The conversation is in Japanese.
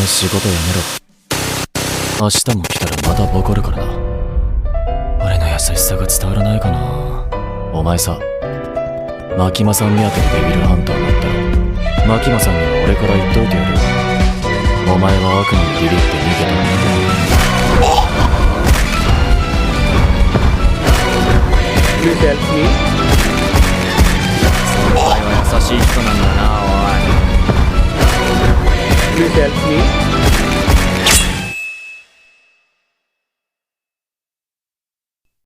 仕事辞めろ。明日も来たらまたボコるからな。俺の優しさが伝わらないかな。お前さ、牧間さん目当てでデビルハンターになったら牧間さんには俺から言っといてやるよ。お前は悪魔にビビって逃げたんだ。You help me? 先輩は優しい人なんだな、おい。You help me?